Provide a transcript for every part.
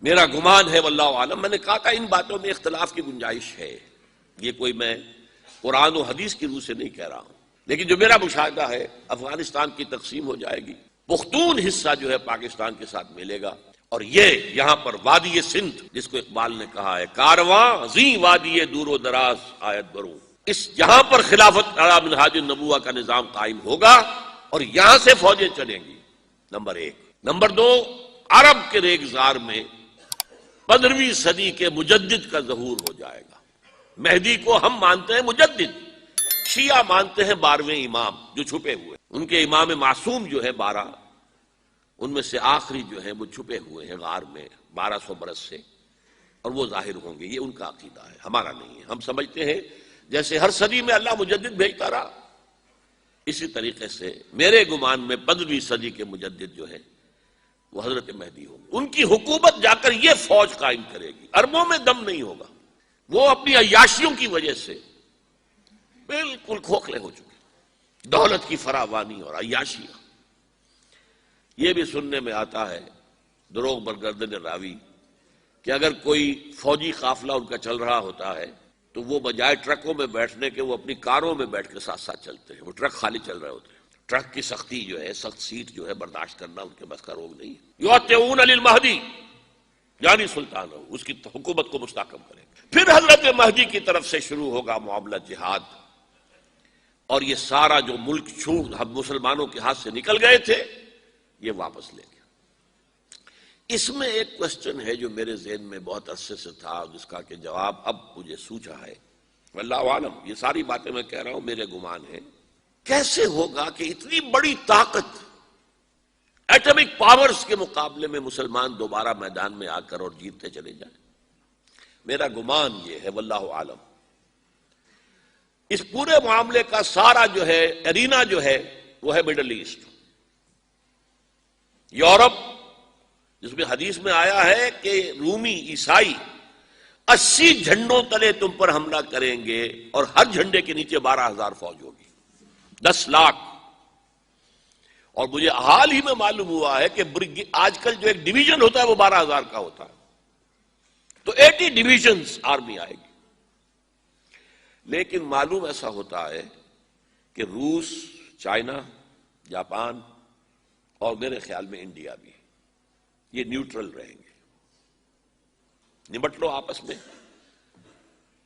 میرا گمان ہے واللہ عالم، میں نے کہا تھا ان باتوں میں اختلاف کی گنجائش ہے، یہ کوئی میں قرآن و حدیث کی روح سے نہیں کہہ رہا ہوں، لیکن جو میرا مشاہدہ ہے افغانستان کی تقسیم ہو جائے گی، پختون حصہ جو ہے پاکستان کے ساتھ ملے گا، اور یہ یہاں پر وادی سندھ جس کو اقبال نے کہا ہے کارواں زیں وادی دور و دراز آیت بروں، اس یہاں پر خلافت علی منہاج النبوہ کا نظام قائم ہوگا اور یہاں سے فوجیں چلیں گی، نمبر ایک۔ نمبر دو، عرب کے ریگزار میں 15ویں صدی کے مجدد کا ظہور ہو جائے گا۔ مہدی کو ہم مانتے ہیں مجدد، شیعہ مانتے ہیں 12ویں امام جو چھپے ہوئے، ان کے امام معصوم جو ہے 12، ان میں سے آخری جو ہیں وہ چھپے ہوئے ہیں غار میں 1200 برس سے، اور وہ ظاہر ہوں گے، یہ ان کا عقیدہ ہے، ہمارا نہیں ہے۔ ہم سمجھتے ہیں جیسے ہر صدی میں اللہ مجدد بھیجتا رہا، اسی طریقے سے میرے گمان میں 15ویں صدی کے مجدد جو ہے وہ حضرت مہدی ہوں گے، ان کی حکومت جا کر یہ فوج قائم کرے گی، اربوں میں دم نہیں ہوگا، وہ اپنی عیاشیوں کی وجہ سے بالکل کھوکھلے ہو چکے، دولت کی فراوانی اور عیاشیاں۔ یہ بھی سننے میں آتا ہے دروغ برگردن راوی کہ اگر کوئی فوجی قافلہ ان کا چل رہا ہوتا ہے تو وہ بجائے ٹرکوں میں بیٹھنے کے وہ اپنی کاروں میں بیٹھ کے ساتھ ساتھ چلتے ہیں، وہ ٹرک خالی چل رہے ہوتے ہیں، ٹرک کی سختی جو ہے، سخت سیٹ جو ہے برداشت کرنا ان کے بس کا روگ نہیں ہے۔ یطیعون للمہدی یعنی سلطان ہو، اس کی حکومت کو مستحکم کریں گے۔ پھر حضرت مہدی کی طرف سے شروع ہوگا معاملہ جہاد، اور یہ سارا جو ملک چھوٹ ہم مسلمانوں کے ہاتھ سے نکل گئے تھے یہ واپس لے گیا۔ اس میں ایک کوشچن ہے جو میرے ذہن میں بہت عرصے سے تھا، جس کا کہ جواب اب مجھے سوچا ہے، واللہ عالم، یہ ساری باتیں میں کہہ رہا ہوں میرے گمان ہے، کیسے ہوگا کہ اتنی بڑی طاقت ایٹمک پاورز کے مقابلے میں مسلمان دوبارہ میدان میں آ کر اور جیتتے چلے جائیں؟ میرا گمان یہ ہے واللہ عالم، اس پورے معاملے کا سارا جو ہے ارینا جو ہے وہ ہے مڈل ایسٹ، یورپ، جس میں حدیث میں آیا ہے کہ رومی عیسائی 80 جھنڈوں تلے تم پر حملہ کریں گے اور ہر جھنڈے کے نیچے 12,000 فوج ہوگی، 10 لاکھ۔ اور مجھے حال ہی میں معلوم ہوا ہے کہ آج کل جو ایک ڈویژن ہوتا ہے وہ 12,000 کا ہوتا ہے، تو 80 ڈویژنز آرمی آئے گی۔ لیکن معلوم ایسا ہوتا ہے کہ روس، چائنا، جاپان اور میرے خیال میں انڈیا بھی، یہ نیوٹرل رہیں گے، نمٹ لو آپس میں۔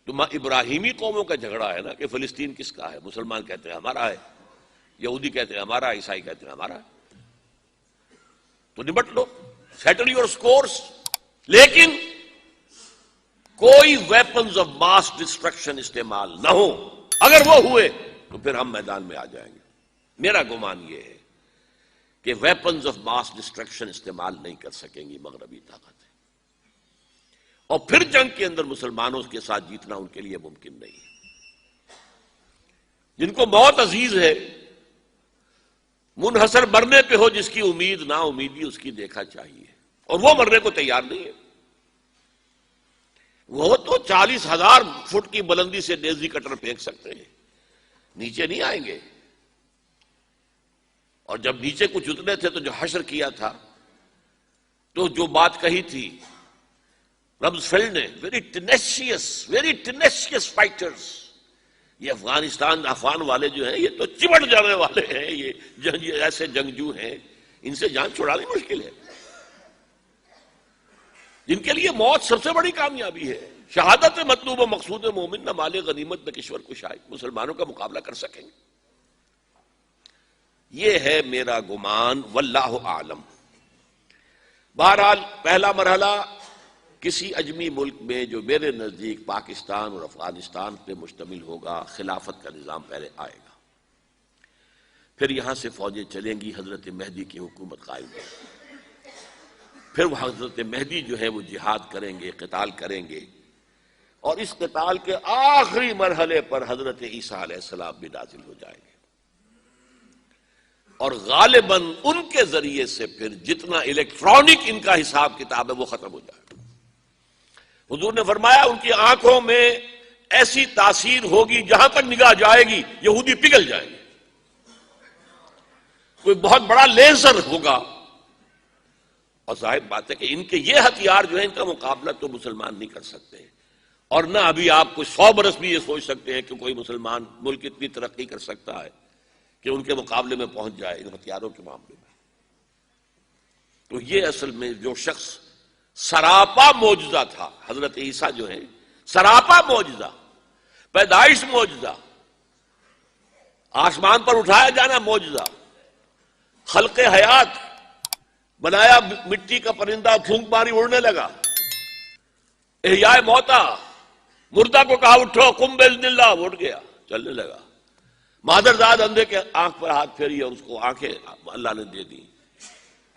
تو ابراہیمی قوموں کا جھگڑا ہے نا کہ فلسطین کس کا ہے، مسلمان کہتے ہیں ہمارا ہے، یہودی کہتے ہیں ہمارا، عیسائی کہتے ہیں ہمارا ہے، تو نمٹ لو، سیٹل یور سکورز، لیکن کوئی ویپنز آف ماس ڈسٹرکشن استعمال نہ ہو، اگر وہ ہوئے تو پھر ہم میدان میں آ جائیں گے۔ میرا گمان یہ ہے کہ ویپنز آف ماس ڈسٹرکشن استعمال نہیں کر سکیں گی مغربی طاقتیں، اور پھر جنگ کے اندر مسلمانوں کے ساتھ جیتنا ان کے لیے ممکن نہیں ہے۔ جن کو موت عزیز ہے، منحصر مرنے پہ ہو جس کی امید نا امیدی اس کی دیکھا چاہیے، اور وہ مرنے کو تیار نہیں ہے۔ وہ تو 40,000 فٹ کی بلندی سے ڈیزی کٹر پھینک سکتے ہیں، نیچے نہیں آئیں گے۔ اور جب نیچے کچھ اتنے تھے تو جو حشر کیا تھا، تو جو بات کہی تھی رمزفیلڈ نے، ویری ٹینیشیس فائٹرز، یہ افغان والے جو ہیں یہ تو چمٹ جانے والے ہیں، یہ ایسے جنگجو ہیں، ان سے جان چھڑانی مشکل ہے، جن کے لیے موت سب سے بڑی کامیابی ہے۔ شہادت مطلوب و مقصود مومن نہ مال غنیمت نہ کشور کشائی، مسلمانوں کا مقابلہ کر سکیں گے؟ یہ ہے میرا گمان، واللہ اعلم۔ بہرحال پہلا مرحلہ کسی اجمی ملک میں جو میرے نزدیک پاکستان اور افغانستان پہ مشتمل ہوگا، خلافت کا نظام پہلے آئے گا، پھر یہاں سے فوجیں چلیں گی، حضرت مہدی کی حکومت قائم ہوگی، پھر وہ حضرت مہدی جو ہے وہ جہاد کریں گے، قتال کریں گے، اور اس قتال کے آخری مرحلے پر حضرت عیسیٰ علیہ السلام بھی نازل ہو جائیں گے، اور غالباً ان کے ذریعے سے پھر جتنا الیکٹرانک ان کا حساب کتاب ہے وہ ختم ہو جائے گا۔ حضور نے فرمایا ان کی آنکھوں میں ایسی تاثیر ہوگی، جہاں تک نگاہ جائے گی یہودی پگھل جائیں گے، کوئی بہت بڑا لیزر ہوگا اور ظاہر بات ہے کہ ان کے یہ ہتھیار جو ہے ان کا مقابلہ تو مسلمان نہیں کر سکتے، اور نہ ابھی آپ کو 100 برس بھی یہ سوچ سکتے ہیں کہ کوئی مسلمان ملک اتنی ترقی کر سکتا ہے کہ ان کے مقابلے میں پہنچ جائے ان ہتھیاروں کے معاملے میں۔ تو یہ اصل میں جو شخص سراپا معجزہ تھا، حضرت عیسیٰ جو ہے سراپا معجزہ، پیدائش معجزہ، آسمان پر اٹھایا جانا معجزہ، خلق حیات، بنایا مٹی کا پرندہ، پھونک ماری اڑنے لگا، احیاء موتا، مردہ کو کہا اٹھو قم باذن اللہ، وہ اٹھ گیا چلنے لگا، مادرزاد اندھے کے آنکھ پر ہاتھ پھیری اور اس کو آنکھیں اللہ نے دے دی،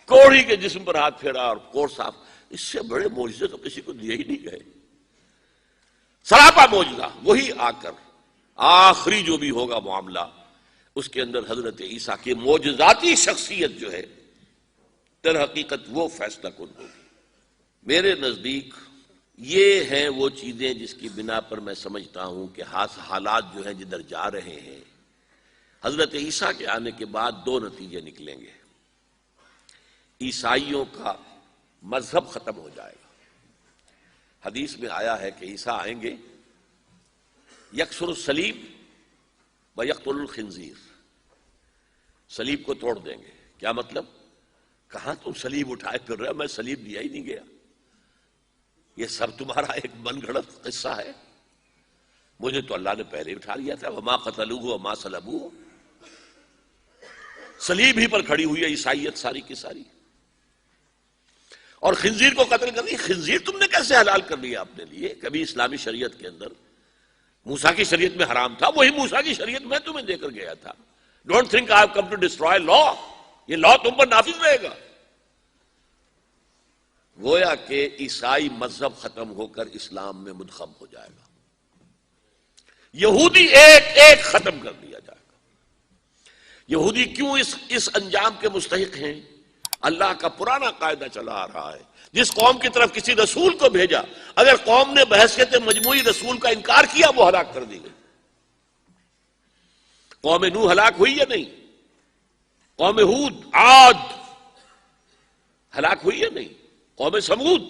کوڑھی کے جسم پر ہاتھ پھیرا اور کوڑ صاف۔ اس سے بڑے معجزے تو کسی کو دیے ہی نہیں گئے، سراپا معجزہ۔ وہی آ کر آخری جو بھی ہوگا معاملہ، اس کے اندر حضرت عیسیٰ کی معجزاتی شخصیت جو ہے در حقیقت وہ فیصلہ کن ہوگی۔ میرے نزدیک یہ ہیں وہ چیزیں جس کی بنا پر میں سمجھتا ہوں کہ حالات جو ہیں جدھر جا رہے ہیں، حضرت عیسیٰ کے آنے کے بعد 2 نتیجے نکلیں گے۔ عیسائیوں کا مذہب ختم ہو جائے گا۔ حدیث میں آیا ہے کہ عیسیٰ آئیں گے، یکسر الصلیب و یقتل الخنزیر، صلیب کو توڑ دیں گے۔ کیا مطلب؟ کہاں تم صلیب اٹھائے پھر رہے، میں صلیب دیا ہی نہیں گیا، یہ سب تمہارا ایک من گھڑت قصہ ہے، مجھے تو اللہ نے پہلے اٹھا لیا تھا، وما قتلوہ وما صلبوہ۔ صلیب ہی پر کھڑی ہوئی ہے عیسائیت ساری کی ساری، اور خنزیر کو قتل کر دی۔ خنزیر تم نے کیسے حلال کر لیا اپنے لیے؟ کبھی اسلامی شریعت کے اندر موسیٰ کی شریعت میں حرام تھا، وہی موسیٰ کی شریعت میں تمہیں دے کر گیا تھا۔ Don't think I have come to destroy law, یہ لا تم پر نافذ رہے گا۔ گویا کہ عیسائی مذہب ختم ہو کر اسلام میں منتخب ہو جائے گا، یہودی ایک ایک ختم کر دیا جائے گا۔ یہودی کیوں اس انجام کے مستحق ہیں؟ اللہ کا پرانا قاعدہ چلا آ رہا ہے، جس قوم کی طرف کسی رسول کو بھیجا، اگر قوم نے بحیثیت مجموعی رسول کا انکار کیا، وہ ہلاک کر دی گئی۔ قوم نوح ہلاک ہوئی یا نہیں؟ قوم ہود، عاد ہلاک ہوئی یا نہیں؟ قوم سمود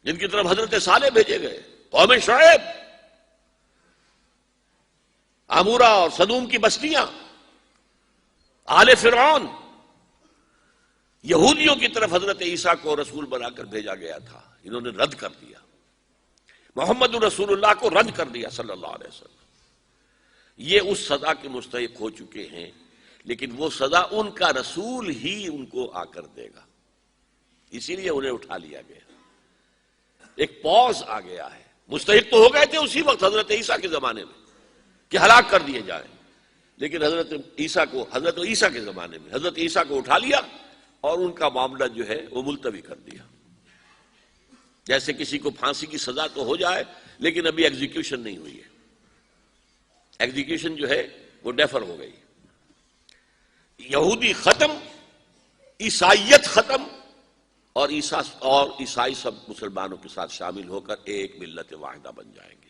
جن کی طرف حضرت صالح بھیجے گئے، قوم شعیب، عمورہ اور صدوم کی بستیاں، آل فرعون، یہودیوں کی طرف حضرت عیسیٰ کو رسول بنا کر بھیجا گیا تھا، انہوں نے رد کر دیا، محمد رسول اللہ کو رد کر دیا صلی اللہ علیہ وسلم۔ یہ اس سزا کے مستحق ہو چکے ہیں، لیکن وہ سزا ان کا رسول ہی ان کو آ کر دے گا، اسی لیے انہیں اٹھا لیا گیا، ایک پوز آ گیا ہے۔ مستحق تو ہو گئے تھے اسی وقت حضرت عیسیٰ کے زمانے میں کہ ہلاک کر دیے جائیں، لیکن حضرت عیسیٰ کے زمانے میں حضرت عیسیٰ کو اٹھا لیا اور ان کا معاملہ جو ہے وہ ملتوی کر دیا۔ جیسے کسی کو پھانسی کی سزا تو ہو جائے لیکن ابھی ایگزیکیوشن نہیں ہوئی ہے، ایگزیکیوشن جو ہے وہ ڈیفر ہو گئی۔ یہودی ختم، عیسائیت ختم، اور عیسائی سب مسلمانوں کے ساتھ شامل ہو کر ایک ملت واحدہ بن جائیں گے۔